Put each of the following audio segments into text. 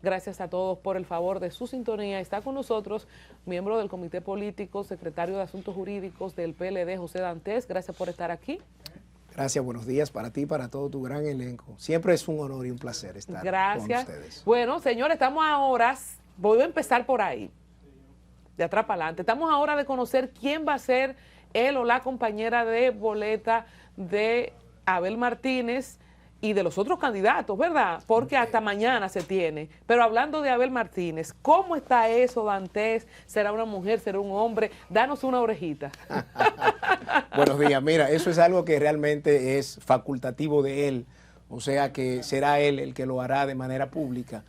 Gracias a todos por el favor de su sintonía. Está con nosotros, miembro del Comité Político, secretario de Asuntos Jurídicos del PLD, José Dantes. Gracias por estar aquí. Gracias, buenos días para ti y para todo tu gran elenco. Siempre es un honor y un placer estar con ustedes. Bueno, señores, estamos a horas, voy a empezar por ahí, de atrás para adelante. Estamos a hora de conocer quién va a ser él o la compañera de boleta de Abel Martínez y de los otros candidatos, ¿verdad? Porque hasta mañana se tiene. Pero hablando de Abel Martínez, ¿cómo está eso, Dantes? ¿Será una mujer? ¿Será un hombre? Danos una orejita. Buenos días. Mira, eso es algo que realmente es facultativo de él. O sea que será él el que lo hará de manera pública.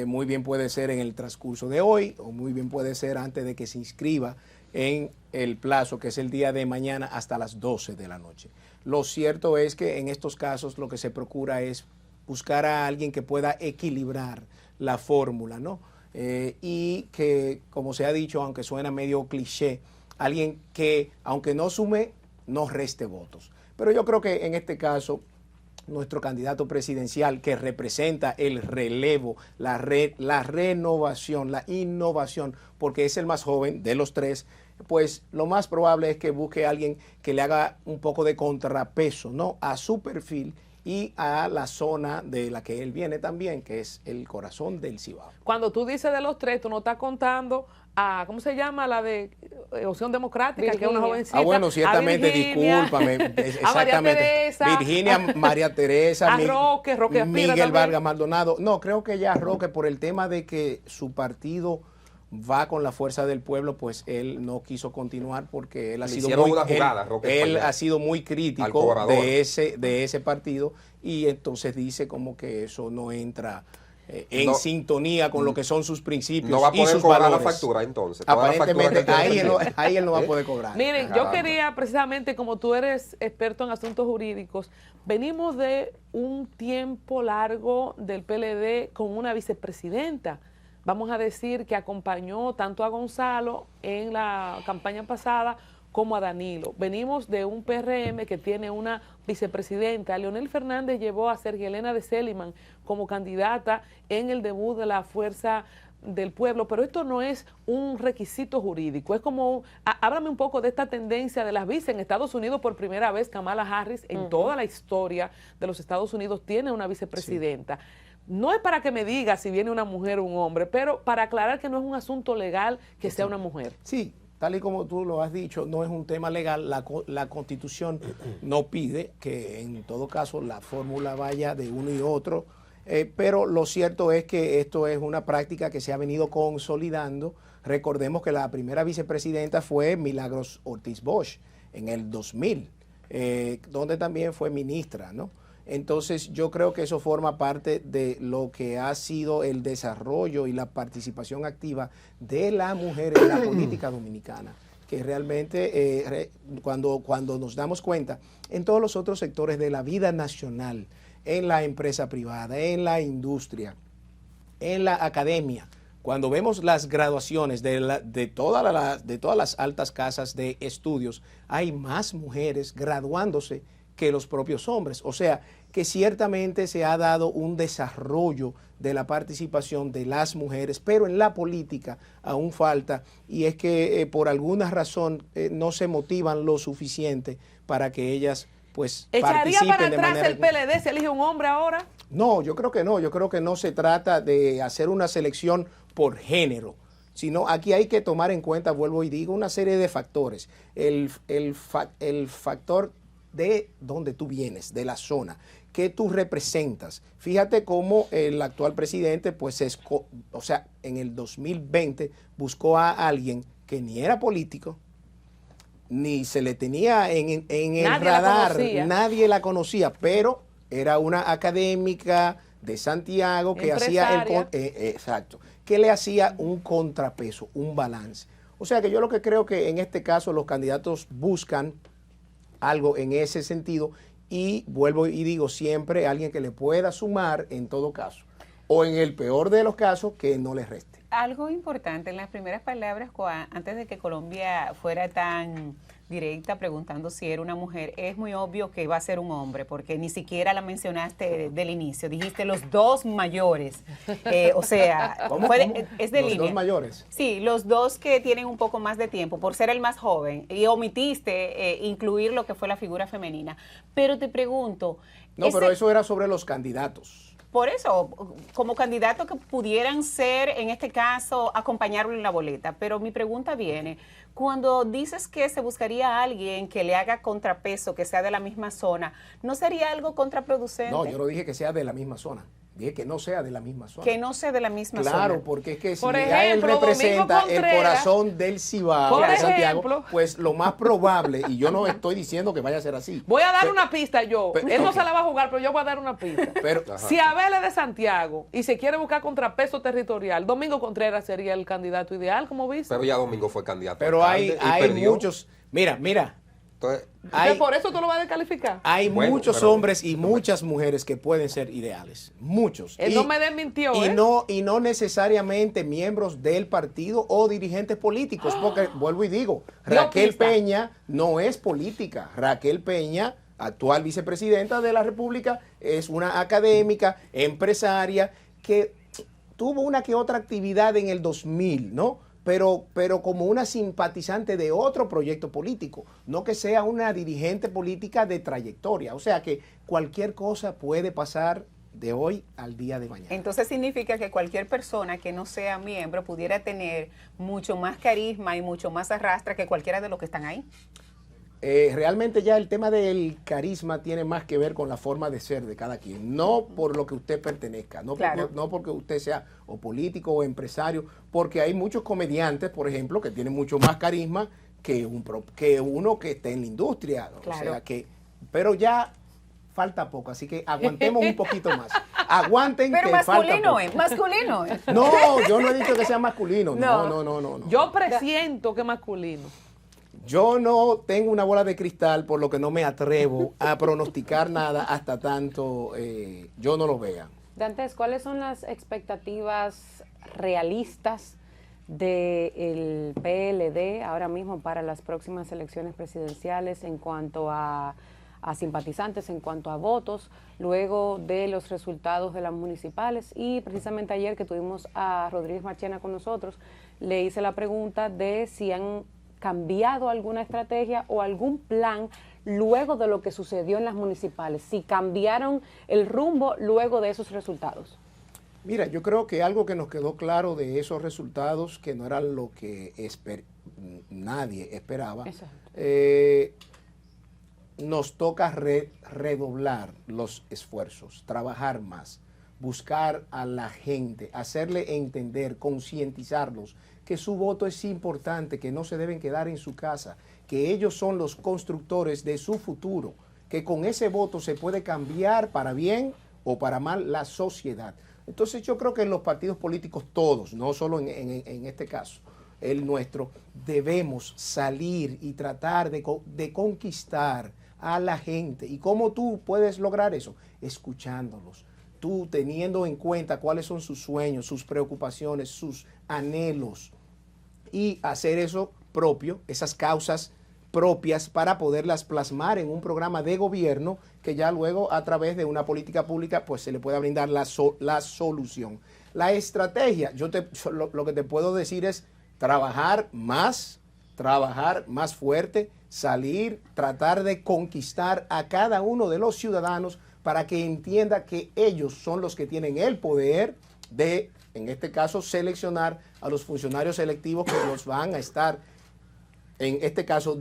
Muy bien puede ser en el transcurso de hoy o muy bien puede ser antes de que se inscriba en el plazo, que es el día de mañana hasta las 12 de la noche. Lo cierto es que en estos casos lo que se procura es buscar a alguien que pueda equilibrar la fórmula, ¿no? Y que, como se ha dicho, aunque suena medio cliché, alguien que, aunque no sume, no reste votos. Pero yo creo que en este caso, nuestro candidato presidencial que representa el relevo, la renovación, la innovación, porque es el más joven de los tres, pues lo más probable es que busque a alguien que le haga un poco de contrapeso, ¿no?, a su perfil y a la zona de la que él viene también, que es el corazón del Cibao. Cuando tú dices de los tres, tú no estás contando a, ¿cómo se llama? La de Opción Democrática, Virginia, que es una jovencita. Bueno, ciertamente, discúlpame. Exactamente. A María Teresa. Virginia, María Teresa. A Roque Miguel Vargas Maldonado. No, creo que ya Roque, por el tema de que su partido va con la fuerza del pueblo, pues él no quiso continuar porque él ha sido muy, él ha sido muy crítico de ese partido y entonces dice como que eso no entra en sintonía con lo que son sus principios no va a poder y sus cobrar valores. la factura entonces. Aparentemente ahí él no va a poder cobrar. Miren, yo quería precisamente, como tú eres experto en asuntos jurídicos, venimos de un tiempo largo del PLD con una vicepresidenta. Vamos a decir que acompañó tanto a Gonzalo en la campaña pasada como a Danilo. Venimos de un PRM que tiene una vicepresidenta. Leonel Fernández llevó a Sergio Elena de Celiman como candidata en el debut de la Fuerza del Pueblo, pero esto no es un requisito jurídico, es como, háblame un poco de esta tendencia de las vice. En Estados Unidos por primera vez Kamala Harris en toda la historia de los Estados Unidos tiene una vicepresidenta. Sí. No es para que me diga si viene una mujer o un hombre, pero para aclarar que no es un asunto legal que sea una mujer. Sí, tal y como tú lo has dicho, no es un tema legal. La Constitución no pide que en todo caso la fórmula vaya de uno y otro, pero lo cierto es que esto es una práctica que se ha venido consolidando. Recordemos que la primera vicepresidenta fue Milagros Ortiz Bosch en el 2000, donde también fue ministra, ¿no? Entonces yo creo que eso forma parte de lo que ha sido el desarrollo y la participación activa de la mujer en la política dominicana, que realmente cuando nos damos cuenta en todos los otros sectores de la vida nacional, en la empresa privada, en la industria, en la academia, cuando vemos las graduaciones de todas las altas casas de estudios, hay más mujeres graduándose que los propios hombres. O sea, que ciertamente se ha dado un desarrollo de la participación de las mujeres, pero en la política aún falta, y es que por alguna razón no se motivan lo suficiente para que ellas pues participen para de atrás manera... ¿El PLD se elige un hombre ahora? No, yo creo que no. Yo creo que no se trata de hacer una selección por género, sino aquí hay que tomar en cuenta, vuelvo y digo, una serie de factores. El factor de donde tú vienes, de la zona, que tú representas. Fíjate cómo el actual presidente, pues, o sea, en el 2020 buscó a alguien que ni era político, ni se le tenía en el radar, nadie la conocía, pero era una académica de Santiago que hacía exacto, que le hacía un contrapeso, un balance. O sea que yo lo que creo que en este caso los candidatos buscan algo en ese sentido y vuelvo y digo siempre alguien que le pueda sumar en todo caso o en el peor de los casos que no le reste. Algo importante en las primeras palabras antes de que Colombia fuera tan directa preguntando si era una mujer. Es muy obvio que va a ser un hombre, porque ni siquiera la mencionaste del inicio. Dijiste los dos mayores. O sea, es de línea. ¿Los dos mayores? Sí, los dos que tienen un poco más de tiempo, por ser el más joven. Y omitiste incluir lo que fue la figura femenina. Pero te pregunto... No, pero eso era sobre los candidatos. Por eso, como candidatos que pudieran ser, en este caso, acompañarlo en la boleta. Pero mi pregunta viene, cuando dices que se buscaría a alguien que le haga contrapeso, que sea de la misma zona, ¿no sería algo contraproducente? No, yo no dije que sea de la misma zona. Dije que no sea de la misma zona. Que no sea de la misma zona. Claro, porque es que si Por ya él ejemplo, representa Domingo el Contreras, corazón del Cibao, por de Santiago, ejemplo, pues lo más probable, y yo no estoy diciendo que vaya a ser así. Voy a dar una pista yo. Él no ok. se la va a jugar, pero yo voy a dar una pista. Pero, Si Abel es de Santiago y se quiere buscar contrapeso territorial, Domingo Contreras sería el candidato ideal, como viste. Pero ya Domingo fue candidato. pero a hay alcalde y perdió. muchos, mira, Entonces, Entonces, por eso tú lo vas a descalificar. hay Bueno, muchos pero- hombres y muchas mujeres que pueden ser ideales, muchos. Él no me desmintió, y ¿eh? no necesariamente miembros del partido o dirigentes políticos, porque vuelvo y digo, Dio Raquel pista. Peña no es política. Raquel Peña, actual vicepresidenta de la República, es una académica, empresaria, que tuvo una que otra actividad en el 2000, ¿no? Pero como una simpatizante de otro proyecto político, no que sea una dirigente política de trayectoria. O sea que cualquier cosa puede pasar de hoy al día de mañana. Entonces significa que cualquier persona que no sea miembro pudiera tener mucho más carisma y mucho más arrastre que cualquiera de los que están ahí. Realmente ya el tema del carisma tiene más que ver con la forma de ser de cada quien, no por lo que usted pertenezca, Claro. no porque usted sea o político o empresario, porque hay muchos comediantes, por ejemplo, que tienen mucho más carisma que uno que esté en la industria. Claro. O sea que, pero ya falta poco, así que aguantemos un poquito más. Aguanten Pero que falta masculino poco. es, masculino es. No, yo no he dicho que sea masculino. No. No. Yo presiento que es masculino. Yo no tengo una bola de cristal, por lo que no me atrevo a pronosticar nada hasta tanto yo no lo vea. Dantes, ¿cuáles son las expectativas realistas del PLD ahora mismo para las próximas elecciones presidenciales en cuanto a simpatizantes, en cuanto a votos, luego de los resultados de las municipales? Y precisamente ayer que tuvimos a Rodríguez Marchena con nosotros, le hice la pregunta de si han cambiado alguna estrategia o algún plan luego de lo que sucedió en las municipales, si cambiaron el rumbo luego de esos resultados. Mira, yo creo que algo que nos quedó claro de esos resultados, que no era lo que nadie esperaba, nos toca redoblar los esfuerzos, trabajar más, buscar a la gente, hacerle entender, concientizarlos que su voto es importante, que no se deben quedar en su casa, que ellos son los constructores de su futuro, que con ese voto se puede cambiar para bien o para mal la sociedad. Entonces yo creo que en los partidos políticos todos, no solo en este caso, el nuestro, debemos salir y tratar de conquistar a la gente. ¿Y cómo tú puedes lograr eso? Escuchándolos. Tú teniendo en cuenta cuáles son sus sueños, sus preocupaciones, sus anhelos, y hacer eso propio, esas causas propias, para poderlas plasmar en un programa de gobierno que ya luego a través de una política pública pues se le pueda brindar la solución. La estrategia, lo que te puedo decir es trabajar más fuerte, salir, tratar de conquistar a cada uno de los ciudadanos para que entienda que ellos son los que tienen el poder de, en este caso, seleccionar a los funcionarios electivos que los van a estar, en este caso,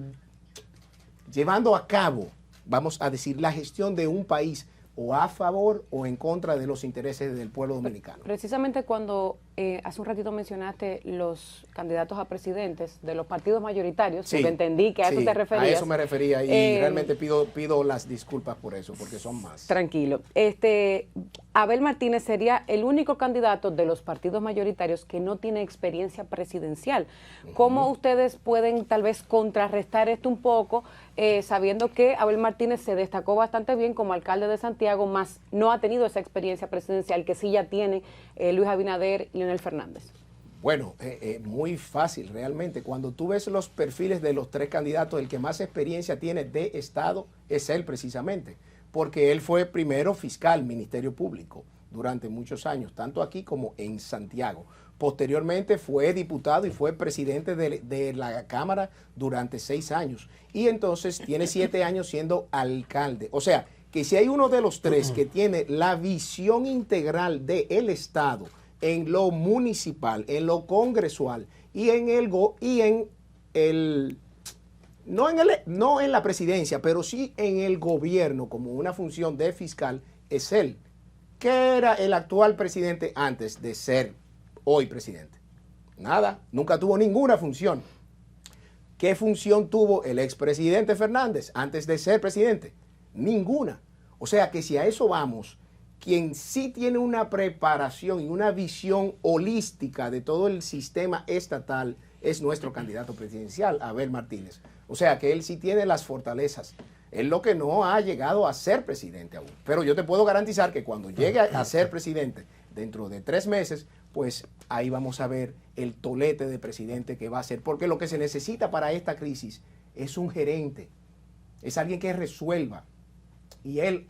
llevando a cabo, vamos a decir, la gestión de un país o a favor o en contra de los intereses del pueblo dominicano. Precisamente cuando hace un ratito mencionaste los candidatos a presidentes de los partidos mayoritarios, Sí, porque entendí que a eso te referías. A eso me refería y realmente pido las disculpas por eso, porque son más. Tranquilo. Abel Martínez sería el único candidato de los partidos mayoritarios que no tiene experiencia presidencial. ¿Cómo ustedes pueden tal vez contrarrestar esto un poco, sabiendo que Abel Martínez se destacó bastante bien como alcalde de Santiago, más no ha tenido esa experiencia presidencial que sí ya tiene Luis Abinader y Leonel Fernández? Bueno, muy fácil realmente. Cuando tú ves los perfiles de los tres candidatos, el que más experiencia tiene de Estado es él precisamente, porque él fue primero fiscal, Ministerio Público, durante muchos años, tanto aquí como en Santiago. Posteriormente fue diputado y fue presidente de la Cámara durante 6 años. Y entonces tiene 7 años siendo alcalde. O sea, que si hay uno de los tres que tiene la visión integral del Estado, en lo municipal, en lo congresual y no en la presidencia, pero sí en el gobierno como una función de fiscal, es él. ¿Qué era el actual presidente antes de ser hoy presidente? Nada, nunca tuvo ninguna función. ¿Qué función tuvo el expresidente Fernández antes de ser presidente? Ninguna. O sea que si a eso vamos, quien sí tiene una preparación y una visión holística de todo el sistema estatal es nuestro candidato presidencial, Abel Martínez. O sea que él sí tiene las fortalezas. Él lo que no ha llegado a ser presidente aún. Pero yo te puedo garantizar que cuando llegue a ser presidente dentro de 3 meses, pues ahí vamos a ver el tolete de presidente que va a ser. Porque lo que se necesita para esta crisis es un gerente, es alguien que resuelva. Y él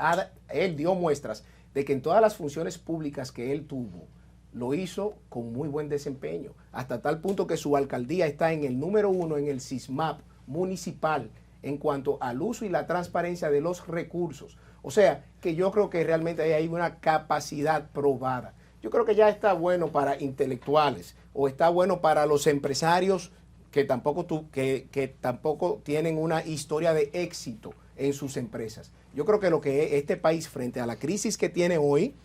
dio muestras de que en todas las funciones públicas que él tuvo, lo hizo con muy buen desempeño, hasta tal punto que su alcaldía está en el número 1 en el SISMAP municipal en cuanto al uso y la transparencia de los recursos. O sea, que yo creo que realmente ahí hay una capacidad probada. Yo creo que ya está bueno para intelectuales o está bueno para los empresarios que tampoco tienen una historia de éxito en sus empresas. Yo creo que lo que este país, frente a la crisis que tiene hoy,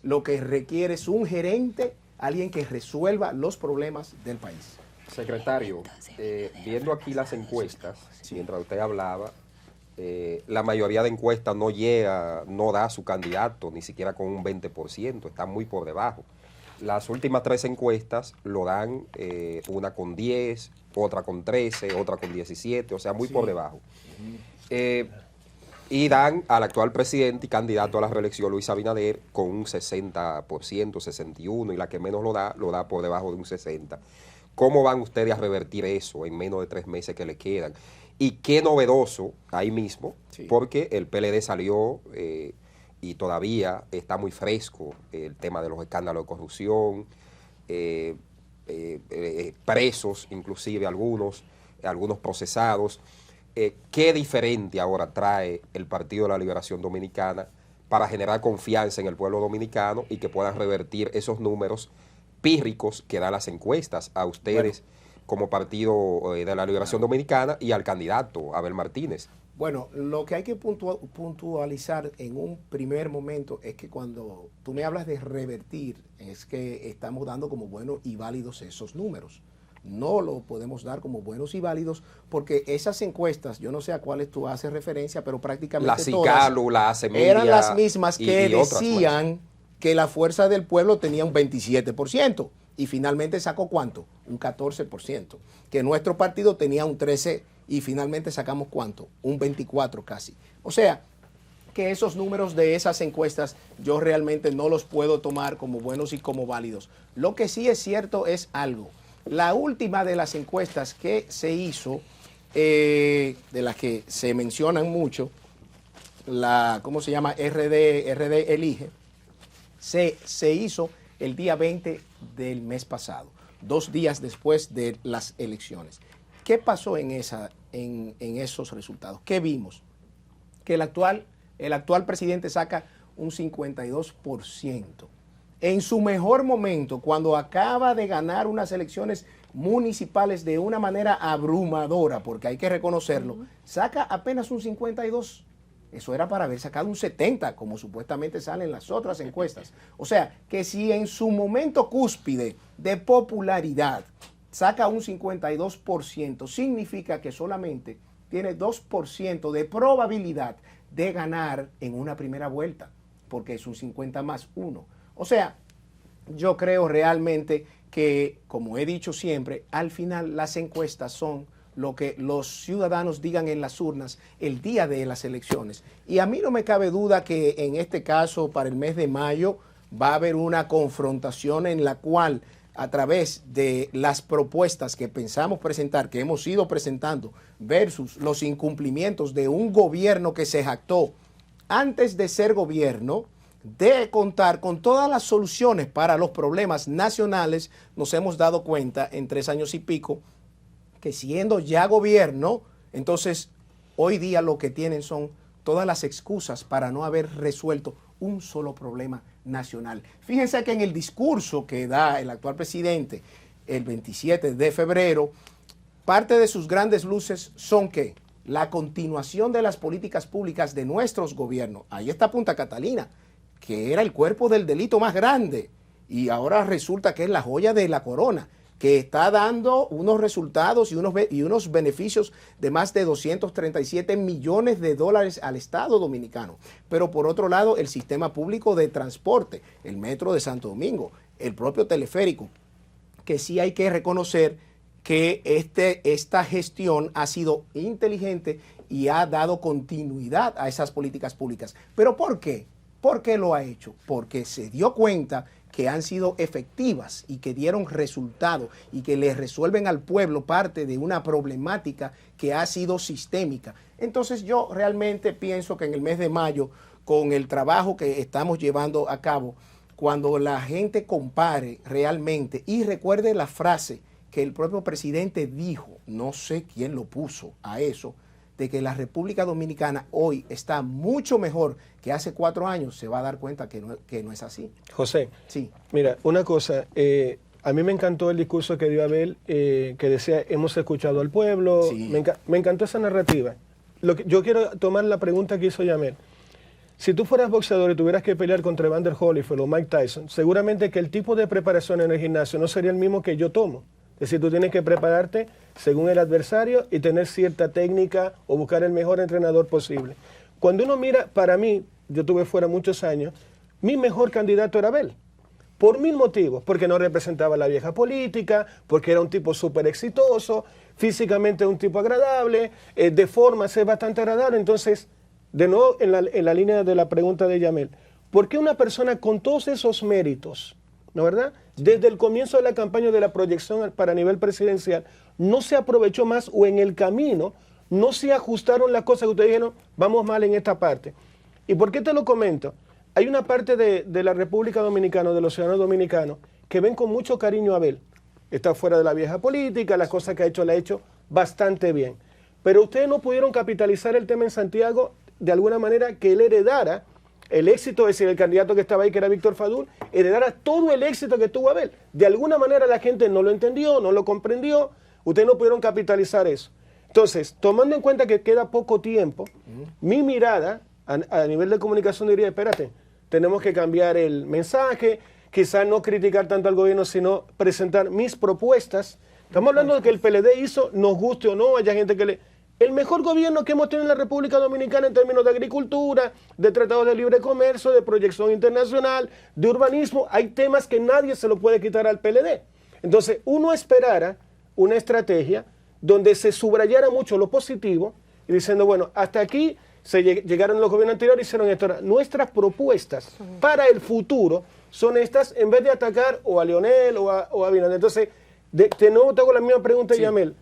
lo que requiere es un gerente, alguien que resuelva los problemas del país. Secretario, viendo aquí las encuestas, mientras usted hablaba, la mayoría de encuestas no da a su candidato, ni siquiera con un 20%, está muy por debajo. Las últimas 3 encuestas lo dan, una con 10, otra con 13, otra con 17, o sea, muy por debajo. Y dan al actual presidente y candidato a la reelección, Luis Abinader, con un 60%, 61%, y la que menos lo da por debajo de un 60%. ¿Cómo van ustedes a revertir eso en menos de 3 meses que le quedan? Y qué novedoso ahí mismo, porque el PLD salió y todavía está muy fresco el tema de los escándalos de corrupción, presos inclusive algunos procesados. ¿Qué diferente ahora trae el Partido de la Liberación Dominicana para generar confianza en el pueblo dominicano y que puedan revertir esos números pírricos que dan las encuestas a ustedes como Partido de la Liberación Dominicana y al candidato Abel Martínez? Bueno, lo que hay que puntualizar en un primer momento es que cuando tú me hablas de revertir, es que estamos dando como buenos y válidos esos números. No lo podemos dar como buenos y válidos porque esas encuestas, yo no sé a cuáles tú haces referencia, pero prácticamente la Cicalu, la Semilla, eran las mismas que decían que la Fuerza del Pueblo tenía un 27% y finalmente sacó ¿cuánto? Un 14%. Que nuestro partido tenía un 13% y finalmente sacamos ¿cuánto? Un 24% casi. O sea, que esos números de esas encuestas yo realmente no los puedo tomar como buenos y como válidos. Lo que sí es cierto es algo. La última de las encuestas que se hizo, de las que se mencionan mucho, la, ¿cómo se llama? RD Elige, se hizo el día 20 del mes pasado, 2 días después de las elecciones. ¿Qué pasó en esos resultados? ¿Qué vimos? Que el actual presidente saca un 52%. En su mejor momento, cuando acaba de ganar unas elecciones municipales de una manera abrumadora, porque hay que reconocerlo, saca apenas un 52%. Eso era para haber sacado un 70%, como supuestamente salen las otras encuestas. O sea, que si en su momento cúspide de popularidad saca un 52%, significa que solamente tiene 2% de probabilidad de ganar en una primera vuelta, porque es un 50 más 1. O sea, yo creo realmente que, como he dicho siempre, al final las encuestas son lo que los ciudadanos digan en las urnas el día de las elecciones. Y a mí no me cabe duda que en este caso, para el mes de mayo, va a haber una confrontación en la cual a través de las propuestas que pensamos presentar, que hemos ido presentando, versus los incumplimientos de un gobierno que se jactó antes de ser gobierno, de contar con todas las soluciones para los problemas nacionales, nos hemos dado cuenta en 3 años y pico que siendo ya gobierno, entonces hoy día lo que tienen son todas las excusas para no haber resuelto un solo problema nacional. Fíjense que en el discurso que da el actual presidente el 27 de febrero, parte de sus grandes luces son que la continuación de las políticas públicas de nuestros gobiernos, ahí está Punta Catalina, que era el cuerpo del delito más grande y ahora resulta que es la joya de la corona, que está dando unos resultados y unos beneficios de más de 237 millones de dólares al Estado dominicano. Pero por otro lado, el sistema público de transporte, el Metro de Santo Domingo, el propio teleférico, que sí hay que reconocer que esta gestión ha sido inteligente y ha dado continuidad a esas políticas públicas. ¿Pero por qué? ¿Por qué lo ha hecho? Porque se dio cuenta que han sido efectivas y que dieron resultado y que le resuelven al pueblo parte de una problemática que ha sido sistémica. Entonces yo realmente pienso que en el mes de mayo, con el trabajo que estamos llevando a cabo, cuando la gente compare realmente y recuerde la frase que el propio presidente dijo, no sé quién lo puso a eso, de que la República Dominicana hoy está mucho mejor que hace 4 años, se va a dar cuenta que no es así. José, sí. Mira, una cosa, a mí me encantó el discurso que dio Abel, que decía, hemos escuchado al pueblo, Sí. Me encantó esa narrativa. Yo quiero tomar la pregunta que hizo Yamel. Si tú fueras boxeador y tuvieras que pelear contra Evander Holyfield o Mike Tyson, seguramente que el tipo de preparación en el gimnasio no sería el mismo que yo tomo. Es decir, tú tienes que prepararte según el adversario y tener cierta técnica o buscar el mejor entrenador posible. Cuando uno mira, para mí, yo tuve fuera muchos años, mi mejor candidato era Abel. Por 1000 motivos. Porque no representaba la vieja política, porque era un tipo súper exitoso, físicamente un tipo agradable, de forma es bastante agradable. Entonces, de nuevo, en la línea de la pregunta de Yamel, ¿por qué una persona con todos esos méritos, ¿no verdad? Desde el comienzo de la campaña de la proyección para nivel presidencial, no se aprovechó más o en el camino no se ajustaron las cosas que ustedes dijeron, vamos mal en esta parte? ¿Y por qué te lo comento? Hay una parte de la República Dominicana, de los ciudadanos dominicanos, que ven con mucho cariño a Abel. Está fuera de la vieja política, las cosas que ha hecho, la ha hecho bastante bien. Pero ustedes no pudieron capitalizar el tema en Santiago de alguna manera que él heredara el éxito, es decir, el candidato que estaba ahí, que era Víctor Fadul, heredara todo el éxito que tuvo Abel. De alguna manera la gente no lo entendió, no lo comprendió, ustedes no pudieron capitalizar eso. Entonces, tomando en cuenta que queda poco tiempo, mi mirada a nivel de comunicación diría, espérate, tenemos que cambiar el mensaje, quizás no criticar tanto al gobierno, sino presentar mis propuestas. Estamos hablando de que el PLD hizo, nos guste o no, haya gente que le... El mejor gobierno que hemos tenido en la República Dominicana en términos de agricultura, de tratados de libre comercio, de proyección internacional, de urbanismo, hay temas que nadie se lo puede quitar al PLD. Entonces, uno esperara una estrategia donde se subrayara mucho lo positivo y diciendo, bueno, hasta aquí llegaron los gobiernos anteriores y hicieron esto. Nuestras propuestas para el futuro son estas, en vez de atacar o a Leonel o a Abinader. Entonces, de nuevo te hago la misma pregunta, sí. Yamel.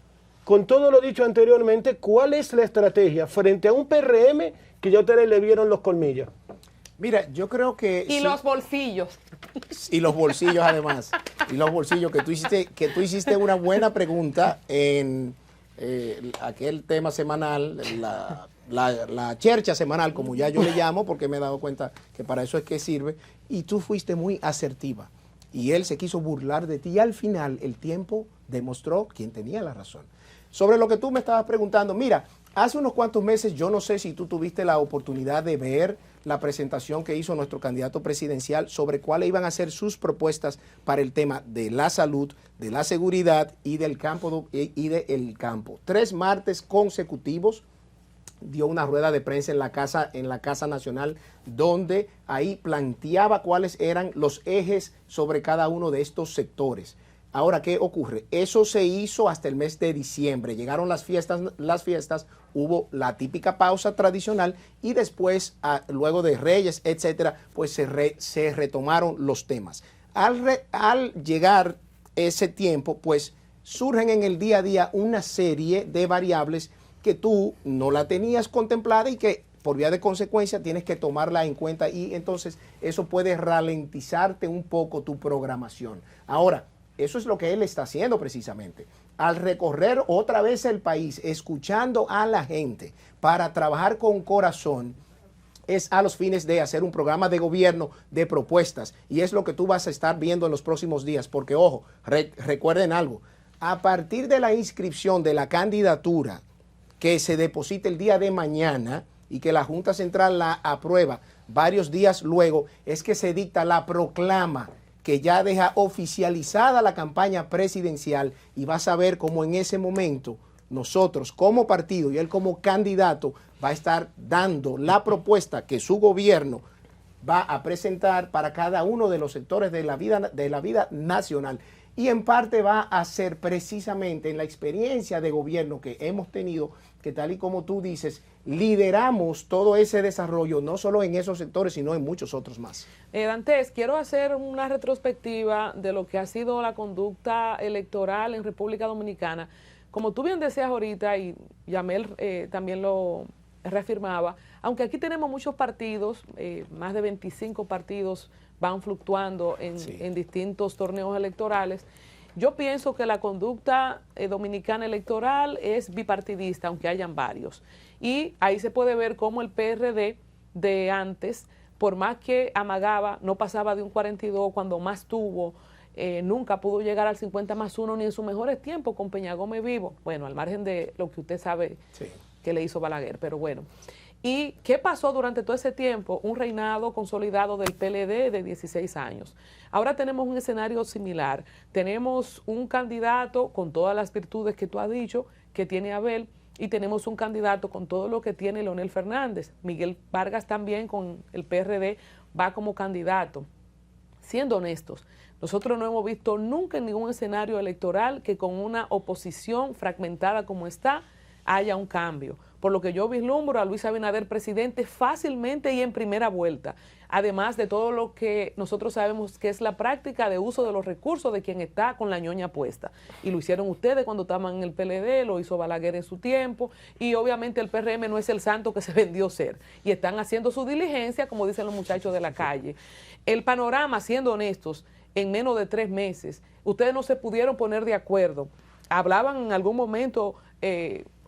Con todo lo dicho anteriormente, ¿cuál es la estrategia frente a un PRM que ya ustedes le vieron los colmillos? Mira, yo creo que... Y sí, los bolsillos. Y los bolsillos además. Y los bolsillos, que tú hiciste una buena pregunta en aquel tema semanal, la chercha semanal, como ya yo le llamo, porque me he dado cuenta que para eso es que sirve, y tú fuiste muy asertiva. Y él se quiso burlar de ti y al final el tiempo demostró quién tenía la razón. Sobre lo que tú me estabas preguntando, mira, hace unos cuantos meses, yo no sé si tú tuviste la oportunidad de ver la presentación que hizo nuestro candidato presidencial sobre cuáles iban a ser sus propuestas para el tema de la salud, de la seguridad y del campo. 3 martes consecutivos dio una rueda de prensa en la Casa Nacional, donde ahí planteaba cuáles eran los ejes sobre cada uno de estos sectores. Ahora, ¿qué ocurre? Eso se hizo hasta el mes de diciembre. Llegaron las fiestas, hubo la típica pausa tradicional y después, luego de Reyes, etcétera, pues se retomaron los temas. Al llegar ese tiempo, pues surgen en el día a día una serie de variables que tú no la tenías contemplada y que por vía de consecuencia tienes que tomarla en cuenta, y entonces eso puede ralentizarte un poco tu programación. Ahora, eso es lo que él está haciendo precisamente. Al recorrer otra vez el país, escuchando a la gente para trabajar con corazón, es a los fines de hacer un programa de gobierno de propuestas, y es lo que tú vas a estar viendo en los próximos días, porque ojo, recuerden algo, a partir de la inscripción de la candidatura que se deposite el día de mañana y que la Junta Central la aprueba varios días luego, es que se dicta la proclama que ya deja oficializada la campaña presidencial, y vas a ver cómo en ese momento nosotros como partido y él como candidato va a estar dando la propuesta que su gobierno va a presentar para cada uno de los sectores de la vida nacional. Y en parte va a ser precisamente en la experiencia de gobierno que hemos tenido, que tal y como tú dices, lideramos todo ese desarrollo, no solo en esos sectores, sino en muchos otros más. Dantes, quiero hacer una retrospectiva de lo que ha sido la conducta electoral en República Dominicana. Como tú bien decías ahorita, y Yamel también lo reafirmaba, aunque aquí tenemos muchos partidos, más de 25 partidos van fluctuando en distintos torneos electorales, yo pienso que la conducta dominicana electoral es bipartidista, aunque hayan varios. Y ahí se puede ver cómo el PRD de antes, por más que amagaba, no pasaba de un 42 cuando más tuvo, nunca pudo llegar al 50+1 ni en sus mejores tiempos con Peña Gómez vivo. Bueno, al margen de lo que usted sabe que le hizo Balaguer, pero bueno. ¿Y qué pasó durante todo ese tiempo? Un reinado consolidado del PLD de 16 años. Ahora tenemos un escenario similar. Tenemos un candidato con todas las virtudes que tú has dicho, que tiene Abel, y tenemos un candidato con todo lo que tiene Leonel Fernández. Miguel Vargas también con el PRD va como candidato. Siendo honestos, nosotros no hemos visto nunca en ningún escenario electoral que con una oposición fragmentada como está haya un cambio. Por lo que yo vislumbro a Luis Abinader presidente fácilmente y en primera vuelta, además de todo lo que nosotros sabemos que es la práctica de uso de los recursos de quien está con la ñoña puesta. Y lo hicieron ustedes cuando estaban en el PLD, lo hizo Balaguer en su tiempo, y obviamente el PRM no es el santo que se vendió ser. Y están haciendo su diligencia, como dicen los muchachos de la calle. El panorama, siendo honestos, en menos de 3 meses, ustedes no se pudieron poner de acuerdo. Hablaban en algún momento...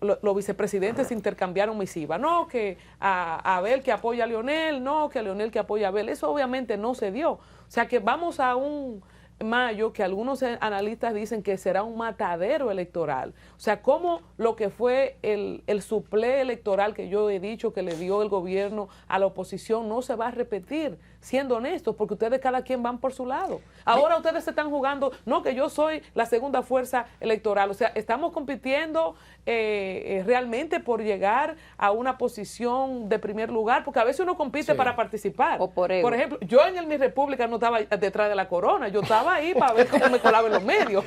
los vicepresidentes intercambiaron misivas, no que a Abel que apoya a Leonel, no que a Leonel que apoya a Abel, eso obviamente no se dio. O sea que vamos a un mayo que algunos analistas dicen que será un matadero electoral. O sea, como lo que fue el suplé electoral que yo he dicho que le dio el gobierno a la oposición no se va a repetir, siendo honestos, porque ustedes cada quien van por su lado. Ahora ustedes se están jugando, no que yo soy la segunda fuerza electoral, o sea, estamos compitiendo realmente por llegar a una posición de primer lugar, porque a veces uno compite para participar. O por ego. Por ejemplo, yo en el Mi República no estaba detrás de la corona, yo estaba ahí para ver cómo me colaba en los medios.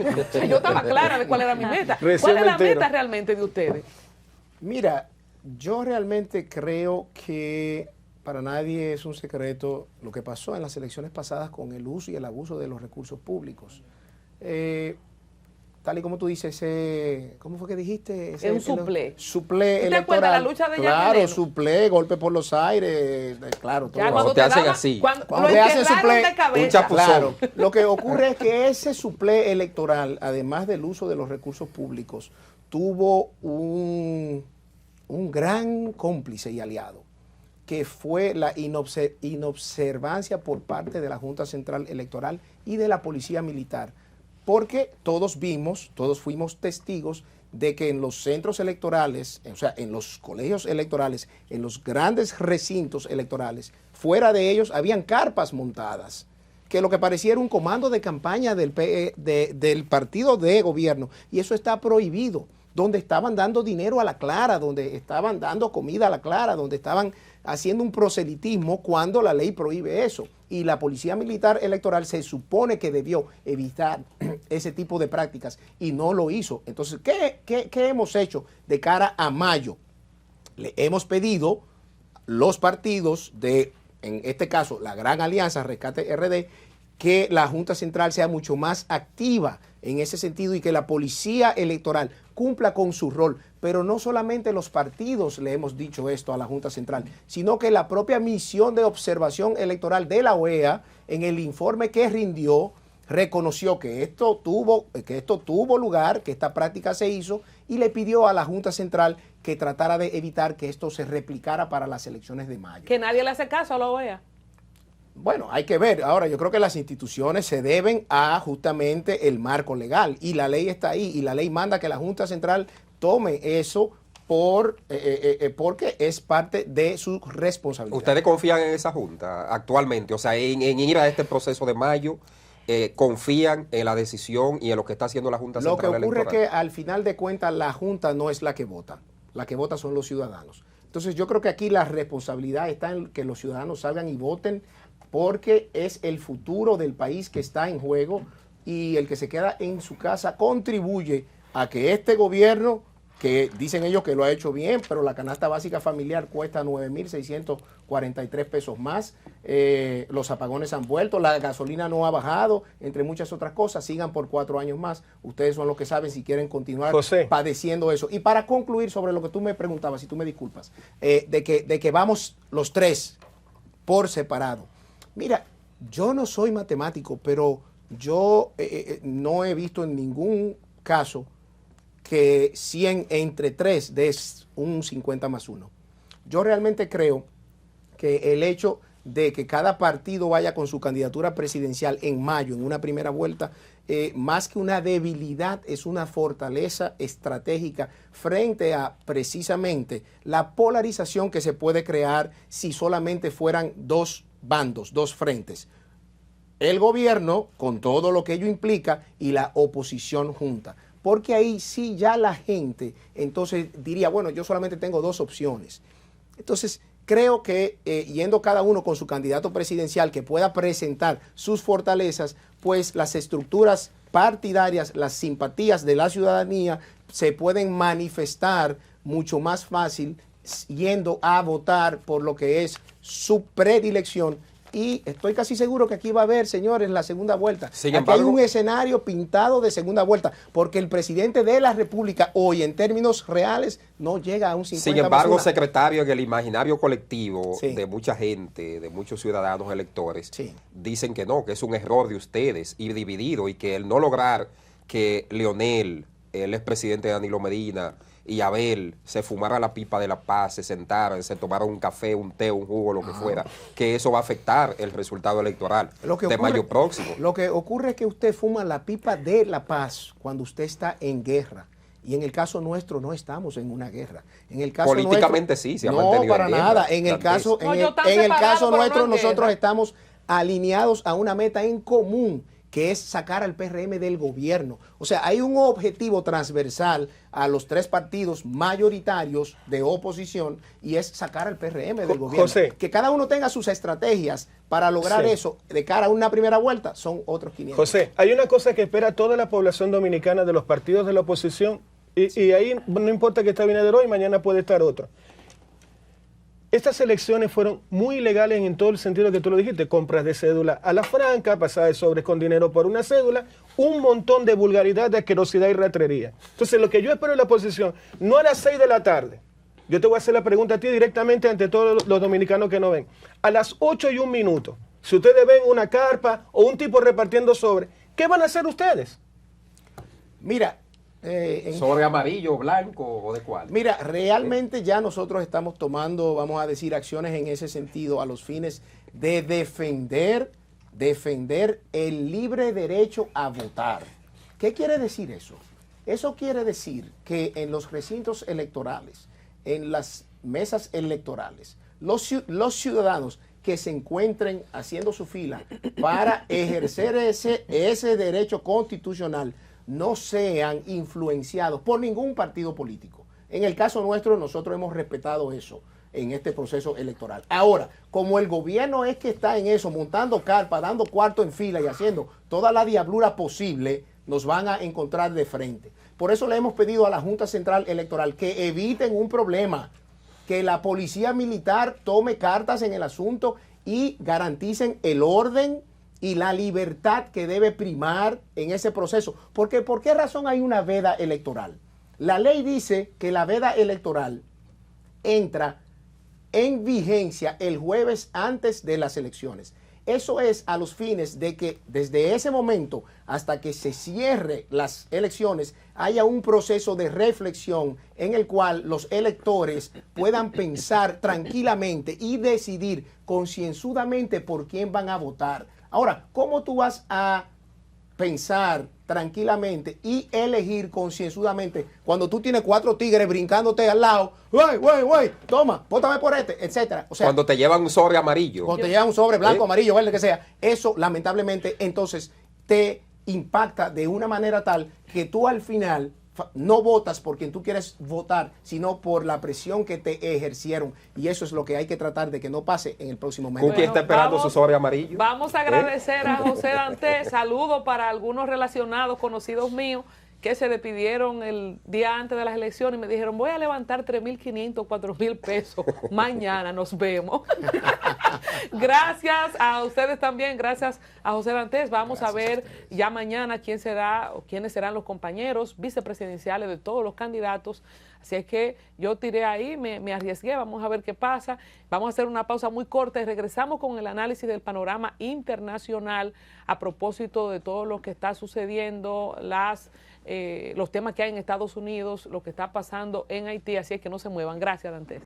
Yo estaba clara de cuál era mi meta. ¿Cuál es la meta realmente de ustedes? Mira, yo realmente creo que para nadie es un secreto lo que pasó en las elecciones pasadas con el uso y el abuso de los recursos públicos. Tal y como tú dices, ¿cómo fue que dijiste? Es un suplé. Suplé electoral. ¿Te acuerdas la lucha de Claro, suplé, golpe por los aires, claro. Todo. Cuando te hacen así. Cuando te hacen suplé, un chapuzón. Claro, lo que ocurre es que ese suplé electoral, además del uso de los recursos públicos, tuvo un gran cómplice y aliado, que fue la inobservancia por parte de la Junta Central Electoral y de la Policía Militar. Porque todos fuimos testigos de que en los centros electorales, o sea, en los colegios electorales, en los grandes recintos electorales, fuera de ellos habían carpas montadas, que lo que parecía era un comando de campaña del partido de gobierno, y eso está prohibido, donde estaban dando dinero a la clara, donde estaban dando comida a la clara, donde estaban haciendo un proselitismo cuando la ley prohíbe eso. Y la Policía Militar Electoral se supone que debió evitar ese tipo de prácticas y no lo hizo. Entonces, ¿qué hemos hecho de cara a mayo? Le hemos pedido los partidos de, en este caso, la Gran Alianza Rescate RD, que la Junta Central sea mucho más activa en ese sentido y que la policía electoral cumpla con su rol. Pero no solamente los partidos le hemos dicho esto a la Junta Central, sino que la propia misión de observación electoral de la OEA, en el informe que rindió, reconoció que esto tuvo lugar, que esta práctica se hizo, y le pidió a la Junta Central que tratara de evitar que esto se replicara para las elecciones de mayo. Que nadie le hace caso a la OEA. Bueno, hay que ver. Ahora, yo creo que las instituciones se deben a justamente el marco legal, y la ley está ahí, y la ley manda que la Junta Central tome eso porque es parte de su responsabilidad. ¿Ustedes confían en esa Junta actualmente? O sea, en ir a este proceso de mayo, ¿confían en la decisión y en lo que está haciendo la Junta Central Electoral? Lo que ocurre es que al final de cuentas la Junta no es la que vota. La que vota son los ciudadanos. Entonces yo creo que aquí la responsabilidad está en que los ciudadanos salgan y voten, porque es el futuro del país que está en juego, y el que se queda en su casa contribuye a que este gobierno, que dicen ellos que lo ha hecho bien, pero la canasta básica familiar cuesta 9.643 pesos más, los apagones han vuelto, la gasolina no ha bajado, entre muchas otras cosas, sigan por 4 años más. Ustedes son los que saben si quieren continuar padeciendo eso. Y para concluir sobre lo que tú me preguntabas, si tú me disculpas, de que vamos los tres por separado. Mira, yo no soy matemático, pero yo no he visto en ningún caso que 100 entre 3 des un 50 más 1. Yo realmente creo que el hecho de que cada partido vaya con su candidatura presidencial en mayo, en una primera vuelta, más que una debilidad, es una fortaleza estratégica frente a precisamente la polarización que se puede crear si solamente fueran dos bandos, dos frentes. El gobierno, con todo lo que ello implica, y la oposición junta. Porque ahí sí ya la gente entonces diría, bueno, yo solamente tengo 2 opciones. Entonces, creo que yendo cada uno con su candidato presidencial que pueda presentar sus fortalezas, pues las estructuras partidarias, las simpatías de la ciudadanía se pueden manifestar mucho más fácil yendo a votar por lo que es su predilección. Y estoy casi seguro que aquí va a haber, señores, la segunda vuelta. Sin aquí embargo, hay un escenario pintado de segunda vuelta, porque el presidente de la República hoy, en términos reales, no llega a un 50 Sin embargo, más 1. secretario, en el imaginario colectivo Sí. de mucha gente, de muchos ciudadanos electores, Sí. dicen que no, que es un error de ustedes ir dividido, y que el no lograr que Leonel, el expresidente Danilo Medina, y Abel se fumara la pipa de la paz, se sentaran, se tomaran un café, un té, un jugo, lo que fuera, que eso va a afectar el resultado electoral de mayo próximo. Lo que ocurre es que usted fuma la pipa de la paz cuando usted está en guerra. Y en el caso nuestro no estamos en una guerra. En el caso Políticamente nuestro, sí, se ha no, mantenido para en guerra, nada. En el Dantes. caso, No, en yo el, están en el separados, caso pero nuestro, no en nosotros guerra. estamos alineados a una meta en común, que es sacar al PRM del gobierno. O sea, hay un objetivo transversal a los 3 partidos mayoritarios de oposición, y es sacar al PRM del gobierno. José. Que cada uno tenga sus estrategias para lograr Sí. eso de cara a una primera vuelta, son otros 500. José, hay una cosa que espera toda la población dominicana de los partidos de la oposición, y ahí no importa que esté Abinader hoy, mañana puede estar otro. Estas elecciones fueron muy ilegales en todo el sentido que tú lo dijiste: compras de cédula a la franca, pasada de sobres con dinero por una cédula, un montón de vulgaridad, de asquerosidad y ratrería. Entonces, lo que yo espero de la oposición, no a las 6 de la tarde, yo te voy a hacer la pregunta a ti directamente ante todos los dominicanos que no ven, a las 8:01, si ustedes ven una carpa o un tipo repartiendo sobres, ¿qué van a hacer ustedes? Mira, ¿Sobre amarillo, blanco o de cuál? Mira, realmente ya nosotros estamos tomando, vamos a decir, acciones en ese sentido a los fines de defender el libre derecho a votar. ¿Qué quiere decir eso? Eso quiere decir que en los recintos electorales, en las mesas electorales, los ciudadanos que se encuentren haciendo su fila para ejercer ese derecho constitucional no sean influenciados por ningún partido político. En el caso nuestro, nosotros hemos respetado eso en este proceso electoral. Ahora, como el gobierno es que está en eso, montando carpa, dando cuarto en fila y haciendo toda la diablura posible, nos van a encontrar de frente. Por eso le hemos pedido a la Junta Central Electoral que eviten un problema, que la policía militar tome cartas en el asunto y garanticen el orden y la libertad que debe primar en ese proceso. Porque, ¿por qué razón hay una veda electoral? La ley dice que la veda electoral entra en vigencia el jueves antes de las elecciones. Eso es a los fines de que desde ese momento hasta que se cierre las elecciones haya un proceso de reflexión en el cual los electores puedan pensar tranquilamente y decidir concienzudamente por quién van a votar. Ahora, ¿cómo tú vas a pensar tranquilamente y elegir concienzudamente cuando tú tienes 4 tigres brincándote al lado? ¡Wey! Toma, vótame por este, etcétera! O sea, cuando te llevan un sobre amarillo. cuando te llevan un sobre blanco, amarillo, verde, que sea, eso lamentablemente entonces te impacta de una manera tal que tú al final no votas por quien tú quieres votar, sino por la presión que te ejercieron. Y eso es lo que hay que tratar de que no pase en el próximo mes. Cookie está esperando su sobre amarillo. Vamos a agradecer a José Dantes. Saludos para algunos relacionados, conocidos míos, que se despidieron el día antes de las elecciones y me dijeron, voy a levantar 3.500, 4.000 pesos. Mañana nos vemos. Gracias a ustedes también, gracias a José Dantes. Vamos a ver ya mañana quién será o quiénes serán los compañeros vicepresidenciales de todos los candidatos. Así es que yo tiré ahí, me arriesgué, vamos a ver qué pasa. Vamos a hacer una pausa muy corta y regresamos con el análisis del panorama internacional a propósito de todo lo que está sucediendo, los temas que hay en Estados Unidos, lo que está pasando en Haití. Así es que no se muevan. Gracias, Dantes.